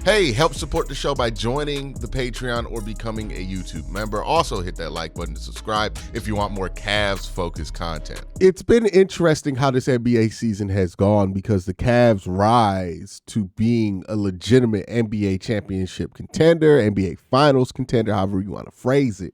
Hey, help support the show by joining the Patreon or becoming a YouTube member. Also hit that like button to subscribe if you want more Cavs-focused content. It's been interesting how this NBA season has gone because the Cavs rise to being a legitimate NBA championship contender, NBA finals contender, however you want to phrase it,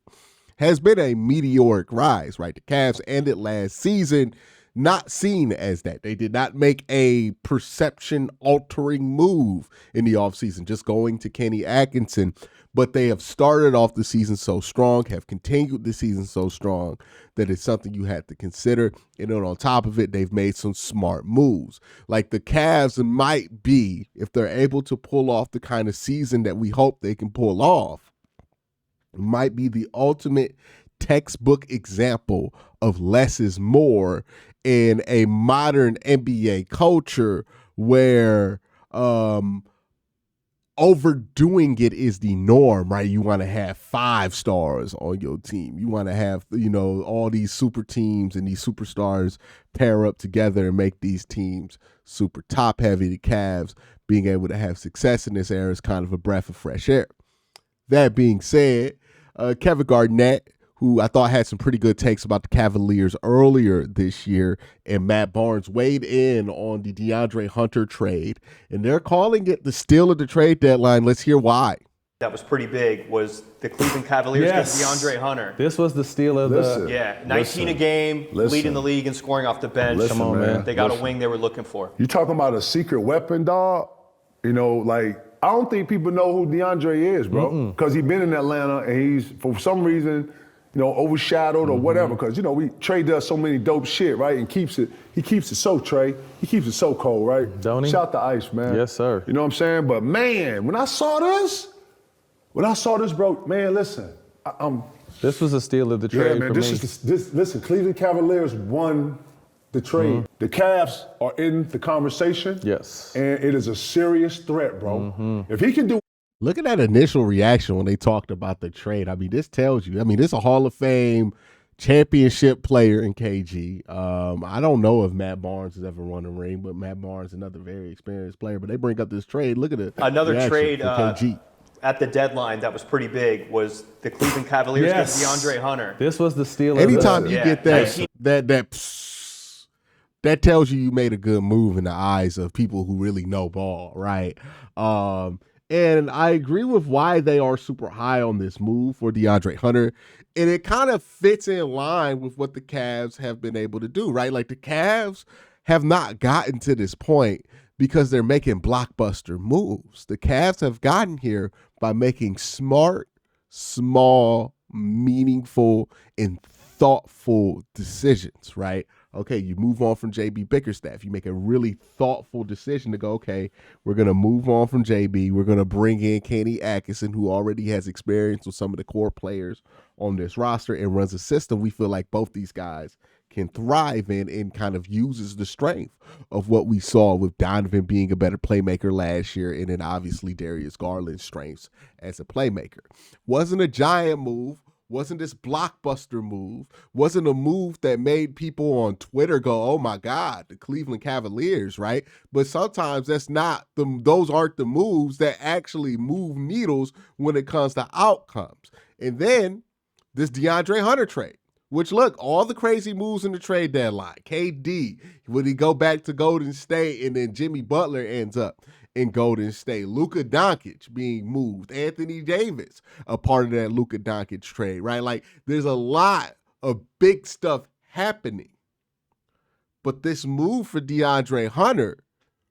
has been a meteoric rise, right? The Cavs ended last season not seen as that. They did not make a perception-altering move in the offseason, just going to Kenny Atkinson. But they have started off the season so strong, have continued the season so strong, that it's something you have to consider. And then on top of it, they've made some smart moves. Like the Cavs might be, if they're able to pull off the kind of season that we hope they can pull off, might be the ultimate textbook example of less is more in a modern NBA culture where overdoing it is the norm, right? You want to have 5 stars on your team. You want to have, all these super teams and these superstars pair up together and make these teams super top heavy. The Cavs being able to have success in this era is kind of a breath of fresh air. That being said, Kevin Garnett, who I thought had some pretty good takes about the Cavaliers earlier this year, and Matt Barnes weighed in on the DeAndre Hunter trade, and they're calling it the steal of the trade deadline. Let's hear why. That was pretty big, was the Cleveland Cavaliers get DeAndre Hunter. This was the steal of the... 19 a game, leading the league and scoring off the bench. Come on, man. They got a wing they were looking for. You talking about a secret weapon, dog? I don't think people know who DeAndre is, bro, because he's been in Atlanta, and he's, for some reason, overshadowed or whatever, because, Trey does so many dope shit, right? And he keeps it so, Trey. He keeps it so cold, right? Don't he? Shout to Ice, man. Yes, sir. You know what I'm saying? But, man, when I saw this, bro, man, listen. This was a steal of the trade man, for me. Listen, Cleveland Cavaliers won the trade. The Cavs are in the conversation. Yes. And it is a serious threat, bro. If he can do... Look at that initial reaction when they talked about the trade. This tells you, this is a Hall of Fame championship player in KG. I don't know if Matt Barnes has ever won a ring, but Matt Barnes, another very experienced player. But they bring up this trade. Look at it. Another trade at the dedeadline that was pretty big was the Cleveland Cavaliers get DeAndre Hunter. This was the steal. Anytime you get that tells you made a good move in the eyes of people who really know ball, right? And I agree with why they are super high on this move for DeAndre Hunter. And it kind of fits in line with what the Cavs have been able to do, right? Like the Cavs have not gotten to this point because they're making blockbuster moves. The Cavs have gotten here by making smart, small, meaningful, and thoughtful decisions, right? Okay, you move on from JB Bickerstaff. You make a really thoughtful decision to go, okay, we're going to move on from JB. We're going to bring in Kenny Atkinson, who already has experience with some of the core players on this roster and runs a system we feel like both these guys can thrive in and kind of uses the strength of what we saw with Donovan being a better playmaker last year and then obviously Darius Garland's strengths as a playmaker. Wasn't a giant move. Wasn't this blockbuster move, wasn't a move that made people on Twitter go, oh my God, the Cleveland Cavaliers, right? But sometimes those aren't the moves that actually move needles when it comes to outcomes. And then this DeAndre Hunter trade, which look, all the crazy moves in the trade deadline, KD, would he go back to Golden State and then Jimmy Butler ends up in Golden State. Luka Doncic being moved. Anthony Davis, a part of that Luka Doncic trade, right? Like, there's a lot of big stuff happening. But this move for DeAndre Hunter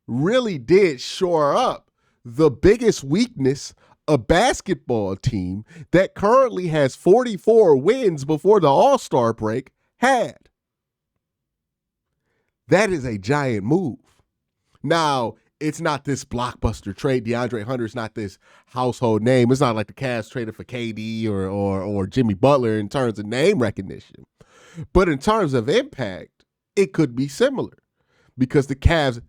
really did shore up the biggest weakness a basketball team that currently has 44 wins before the All-Star break had. That is a giant move. Now, it's not this blockbuster trade. DeAndre Hunter's not this household name. It's not like the Cavs traded for KD or Jimmy Butler in terms of name recognition. But in terms of impact, it could be similar because the Cavs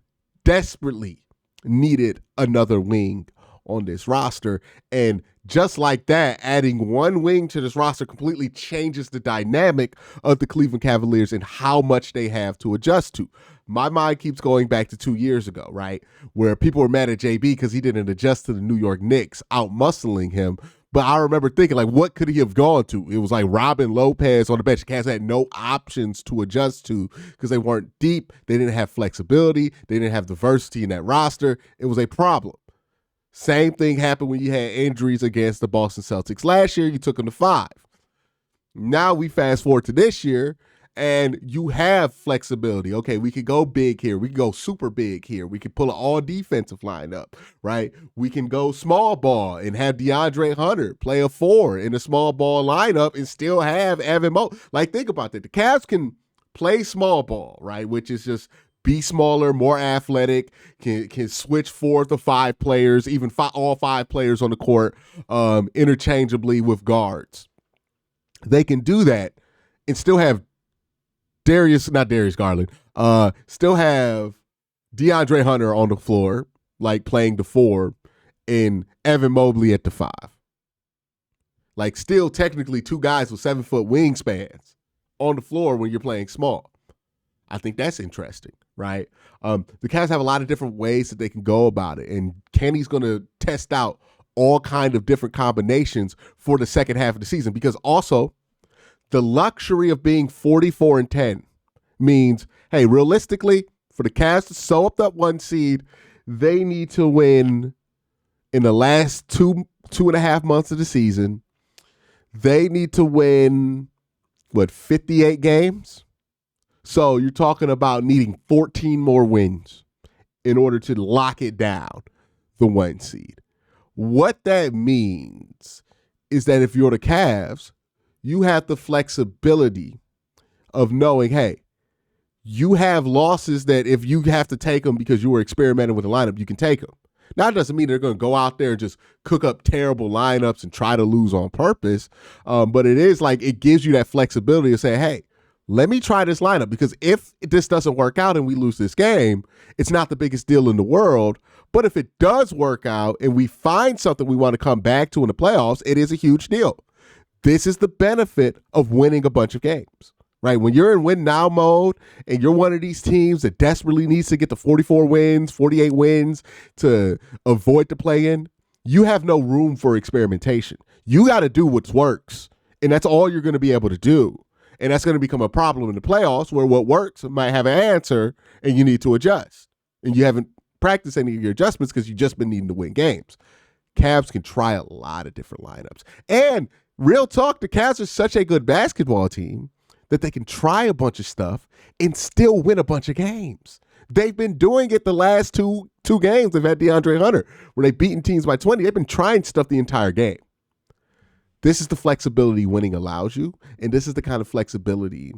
desperately needed another wing on this roster. And just like that, adding one wing to this roster completely changes the dynamic of the Cleveland Cavaliers and how much they have to adjust to. My mind keeps going back to 2 years ago, right, where people were mad at JB because he didn't adjust to the New York Knicks out-muscling him. But I remember thinking, like, what could he have gone to? It was like Robin Lopez on the bench. The Cavs had no options to adjust to because they weren't deep. They didn't have flexibility. They didn't have diversity in that roster. It was a problem. Same thing happened when you had injuries against the Boston Celtics. Last year, you took them to 5. Now we fast forward to this year, and you have flexibility. Okay, we could go big here. We can go super big here. We can pull an all-defensive lineup, right? We can go small ball and have DeAndre Hunter play a 4 in a small ball lineup and still have Evan Mobley. Like, think about that. The Cavs can play small ball, right, which is just be smaller, more athletic, can switch 4 to 5 players, even all 5 players on the court interchangeably with guards. They can do that and still have still have DeAndre Hunter on the floor, like playing the 4, and Evan Mobley at the 5. Like, still technically 2 guys with 7-foot wingspans on the floor when you're playing small. I think that's interesting, right? The Cavs have a lot of different ways that they can go about it, and Kenny's going to test out all kind of different combinations for the second half of the season, because also the luxury of being 44-10 means, hey, realistically, for the Cavs to sew up that 1 seed, they need to win in the last two and a half months of the season. They need to win, 58 games? So you're talking about needing 14 more wins in order to lock it down, the 1 seed. What that means is that if you're the Cavs, you have the flexibility of knowing, hey, you have losses that if you have to take them because you were experimenting with a lineup, you can take them. Now, it doesn't mean they're going to go out there and just cook up terrible lineups and try to lose on purpose, but it is like it gives you that flexibility to say, hey, let me try this lineup, because if this doesn't work out and we lose this game, it's not the biggest deal in the world. But if it does work out and we find something we want to come back to in the playoffs, it is a huge deal. This is the benefit of winning a bunch of games, right? When you're in win now mode and you're one of these teams that desperately needs to get to 44 wins, 48 wins to avoid the play-in, you have no room for experimentation. You got to do what works, and that's all you're going to be able to do. And that's going to become a problem in the playoffs, where what works might have an answer and you need to adjust. And you haven't practiced any of your adjustments because you've just been needing to win games. Cavs can try a lot of different lineups. And real talk, the Cavs are such a good basketball team that they can try a bunch of stuff and still win a bunch of games. They've been doing it the last two games. They've had DeAndre Hunter, where they've beaten teams by 20. They've been trying stuff the entire game. This is the flexibility winning allows you, and this is the kind of flexibility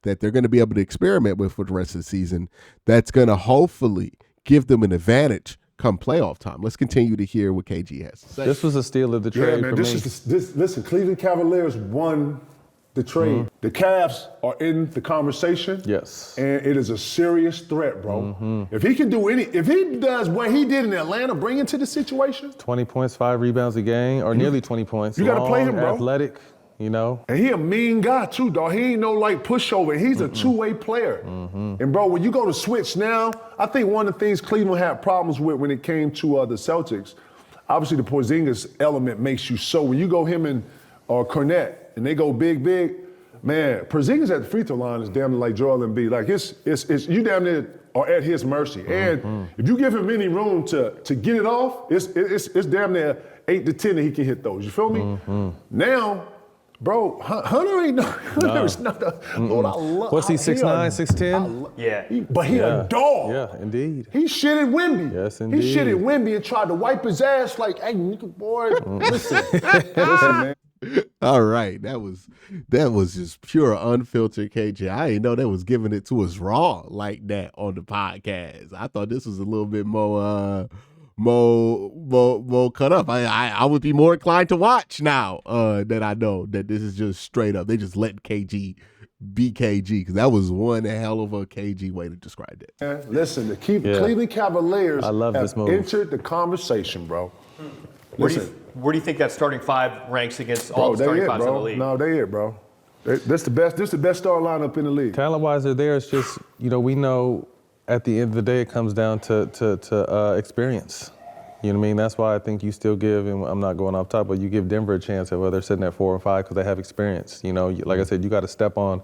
that they're going to be able to experiment with for the rest of the season that's going to hopefully give them an advantage come playoff time. Let's continue to hear what KG has to say. This was a steal of the trade for me. Listen, Cleveland Cavaliers won the trade. Mm-hmm. The Cavs are in the conversation. Yes. And it is a serious threat, bro. Mm-hmm. If he does what he did in Atlanta, bring into the situation. 20 points, 5 rebounds a game, or nearly 20 points. You got to play him, bro. Athletic, you know. And he a mean guy, too, dog. He ain't no, pushover. He's a two-way player. Mm-hmm. And, bro, when you go to switch now, I think one of the things Cleveland had problems with when it came to the Celtics, obviously the Porzingis element makes you so. When you go him and Garnett, and they go big, man, Porzingis at the free throw line is damn near like Joel Embiid. Like, it's you damn near are at his mercy. Mm-hmm. And if you give him any room to get it off, it's damn near 8 to 10 that he can hit those. You feel me? Mm-hmm. Now, bro, Hunter ain't Hunter's not a Lord, I love. What's he, 6'9", 6'10"? Yeah. But he a dog. Yeah, indeed. He shit at Wemby. Yes, indeed. He shit at Wemby and tried to wipe his ass like, hey, nigga, boy, listen, man. All right, that was just pure unfiltered KJ. I didn't know that was giving it to us raw like that on the podcast. I thought this was a little bit more cut up. I would be more inclined to watch now that I know that this is just straight up. They just let KG be KG, because that was one hell of a KG way to describe that. Listen, the Cleveland Cavaliers I love have this move. entered the conversation, bro. Where do you think that starting five ranks against all the starting fives in the league? No, they it, bro. This the best star lineup in the league. Talent-wise, they're there. It's just, we know at the end of the day it comes down to experience. You know what I mean? That's why I think you still give, and I'm not going off top, but you give Denver a chance at whether they're sitting at 4 and 5 because they have experience. Like I said, you got to step on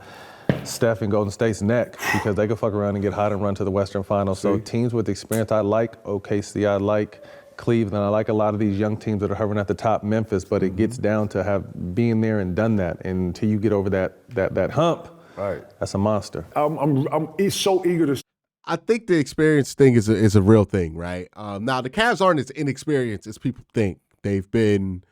Steph and Golden State's neck because they could fuck around and get hot and run to the Western Finals. So teams with experience, I like OKC, I like Cleveland, I like a lot of these young teams that are hovering at the top, Memphis, but it gets down to being there and done that. And until you get over that hump, right, that's a monster. I'm so eager to. I think the experience thing is a real thing, right? Now, the Cavs aren't as inexperienced as people think. They've been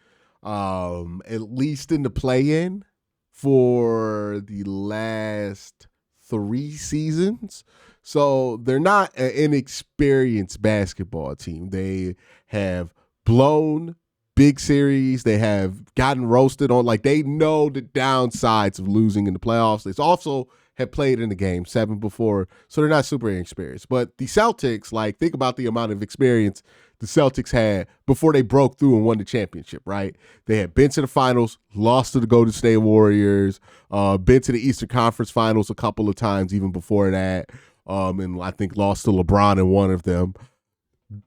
at least in the play-in for the last 3 seasons. So they're not an inexperienced basketball team. They have blown big series. They have gotten roasted on. They know the downsides of losing in the playoffs. They also have played in the Game 7 before, so they're not super inexperienced. But the Celtics, think about the amount of experience the Celtics had before they broke through and won the championship, right? They had been to the finals, lost to the Golden State Warriors, been to the Eastern Conference Finals a couple of times even before that, and I think lost to LeBron in one of them.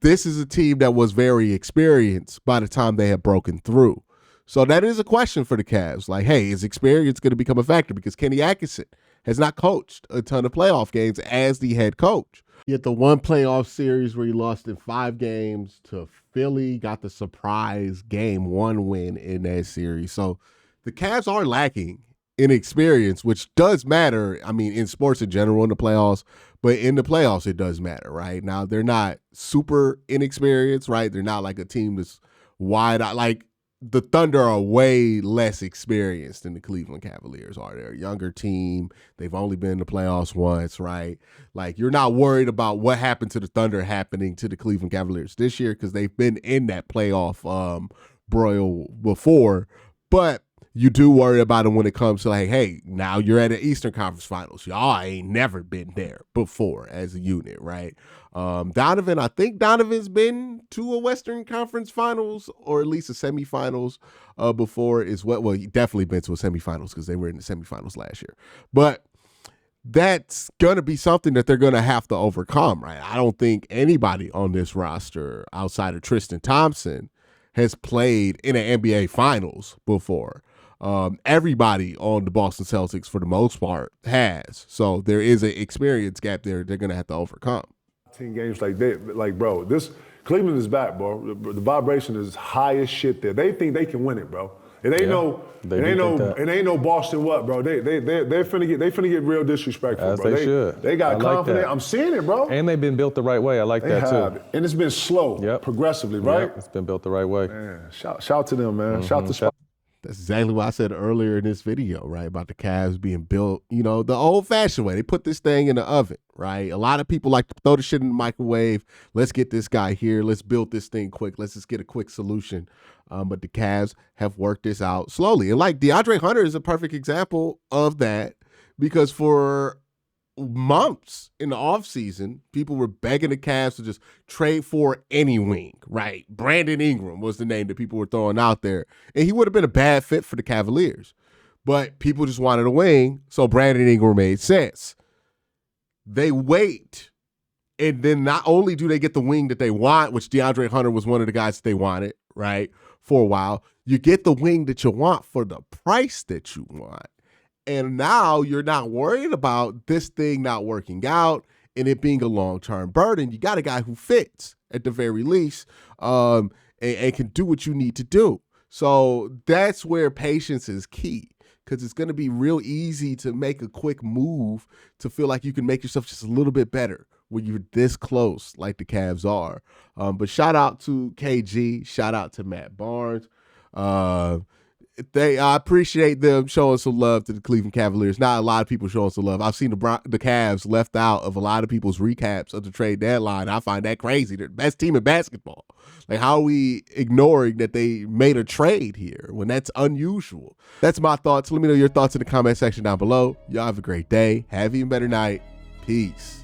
This is a team that was very experienced by the time they had broken through. So that is a question for the Cavs. Hey, is experience going to become a factor? Because Kenny Atkinson has not coached a ton of playoff games as the head coach. Yet the one playoff series where he lost in 5 games to Philly, got the surprise Game 1 win in that series. So the Cavs are lacking in experience, which does matter, in sports in general in the playoffs, but in the playoffs it does matter, right? Now, they're not super inexperienced, right? They're not like a team that's wide out. The Thunder are way less experienced than the Cleveland Cavaliers are. They're a younger team. They've only been in the playoffs once, right? You're not worried about what happened to the Thunder happening to the Cleveland Cavaliers this year because they've been in that playoff broil before. But you do worry about them when it comes to hey, now you're at an Eastern Conference Finals. Y'all ain't never been there before as a unit, right? Donovan, I think Donovan's been to a Western Conference Finals or at least a semifinals before as well. Well, he definitely been to a semifinals because they were in the semifinals last year. But that's going to be something that they're going to have to overcome, right? I don't think anybody on this roster outside of Tristan Thompson has played in an NBA Finals before. Everybody on the Boston Celtics, for the most part, has. So there is an experience gap there they're going to have to overcome. 10 games bro, this Cleveland is back, bro. The vibration is high as shit there. They think they can win it, bro. It ain't no Boston what, bro. They're finna get real disrespectful, as bro. They should. They got confidence. I'm seeing it, bro. And they've been built the right way. I like that too. And it's been slow, progressively, right? Yep. It's been built the right way. Man, shout to them, man. Shout to. That's exactly what I said earlier in this video, right? About the Cavs being built, the old-fashioned way. They put this thing in the oven, right? A lot of people like to throw the shit in the microwave. Let's get this guy here. Let's build this thing quick. Let's just get a quick solution. But the Cavs have worked this out slowly. And DeAndre Hunter is a perfect example of that because for months in the offseason, people were begging the Cavs to just trade for any wing, right? Brandon Ingram was the name that people were throwing out there. And he would have been a bad fit for the Cavaliers. But people just wanted a wing, so Brandon Ingram made sense. They wait, and then not only do they get the wing that they want, which DeAndre Hunter was one of the guys that they wanted, right, for a while, you get the wing that you want for the price that you want. And now you're not worried about this thing not working out and it being a long-term burden. You got a guy who fits at the very least and can do what you need to do. So that's where patience is key because it's going to be real easy to make a quick move to feel like you can make yourself just a little bit better when you're this close like the Cavs are. But shout out to KG. Shout out to Matt Barnes. I appreciate them showing some love to the Cleveland Cavaliers. Not a lot of people showing some love. I've seen the Cavs left out of a lot of people's recaps of the trade deadline. I find that crazy. They're the best team in basketball. How are we ignoring that they made a trade here when that's unusual? That's my thoughts. Let me know your thoughts in the comment section down below. Y'all have a great day. Have an even better night. Peace.